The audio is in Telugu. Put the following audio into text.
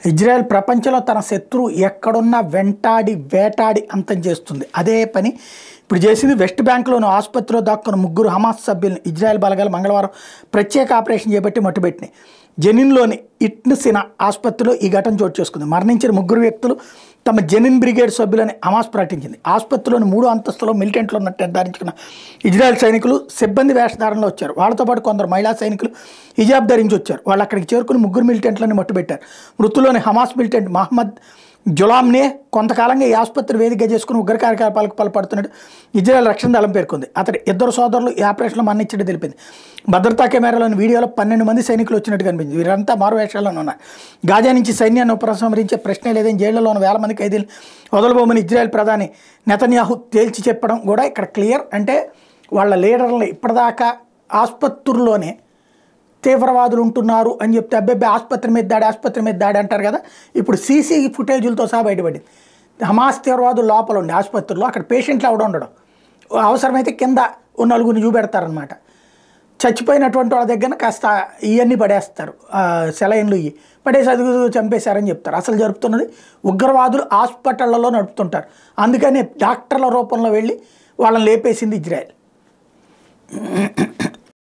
ఇజ్రాయెల్ ప్రపంచంలో తన శత్రువు ఎక్కడున్నా వెంటాడి వేటాడి అంతం చేస్తుంది. అదే పని ఇప్పుడు చేసింది. వెస్ట్ బ్యాంక్లోని ఆసుపత్రిలో దాక్కున్న 3 హమాస్ సభ్యులను ఇజ్రాయెల్ బలగాలు మంగళవారం ప్రత్యేక ఆపరేషన్ చేపట్టి మట్టుబెట్టినాయి. జెనిన్లోని ఇట్న్సినా ఆసుపత్రిలో ఈ ఘటన చోటు చేసుకుంది. మరణించిన 3 వ్యక్తులు తమ జెనిన్ బ్రిగేడ్ సభ్యులని హమాస్ ప్రకటించింది. ఆసుపత్రిలోని 3వ అంతస్తులో మిలిటెంట్లు ఉన్నట్టు నిర్ధారించుకున్న ఇజ్రాయెల్ సైనికులు సిబ్బంది వేషధారణలో వచ్చారు. వాళ్ళతో పాటు కొందరు మహిళా సైనికులు హిజాబ్ ధరించి వచ్చారు. వాళ్ళు అక్కడికి చేరుకుని 3 మిలిటెంట్లను మట్టుబెట్టారు. మృతులోని హమాస్ మిలిటెంట్ మహమ్మద్ జులామ్నే కొంతకాలంగా ఈ ఆసుపత్రి వేదికగా చేసుకుని ఉగ్ర కార్యకలాపాలకు పాల్పడుతున్నట్టు ఇజ్రాయెల్ రక్షణ దళం పేర్కొంది. అతడి 2 సోదరులు ఈ ఆపరేషన్లో మరణించినట్టు తెలిపింది. భద్రతా కెమెరాలోని వీడియోలో 12 మంది సైనికులు వచ్చినట్టు కనిపించింది. వీరంతా మారువేషాల్లోనే ఉన్నారు. గాజా నుంచి సైన్యాన్ని ఉపసంహరించే ప్రశ్నే లేదని జైళ్లలోని వేల మంది ఖైదీలు వదలబోమని ఇజ్రాయెల్ ప్రధాని నెతన్యాహు తేల్చి చెప్పడం కూడా ఇక్కడ క్లియర్. అంటే వాళ్ళ లీడర్లు ఇప్పటిదాకా ఆసుపత్రుల్లోనే తీవ్రవాదులు ఉంటున్నారు అని చెప్తే అబ్బాయి ఆసుపత్రి మీద దాడి అంటారు కదా. ఇప్పుడు సీసీ ఫుటేజీలతో సహా బయటపడింది. హమాస్ తీవ్రవాదులు లోపల ఉండి ఆసుపత్రిలో అక్కడ పేషెంట్లు అవడం ఉండడం, అవసరమైతే కింద ఉన్న నలుగురిని చూపెడతారనమాట. చచ్చిపోయినటువంటి వాళ్ళ దగ్గర కాస్త ఇవన్నీ పడేస్తారు, సెలైన్లు ఇవి పడేసి అది చంపేశారని చెప్తారు. అసలు జరుపుతున్నది ఉగ్రవాదులు హాస్పిటళ్లలో నడుపుతుంటారు. అందుకని డాక్టర్ల రూపంలో వెళ్ళి వాళ్ళని లేపేసింది ఇజ్రాయెల్.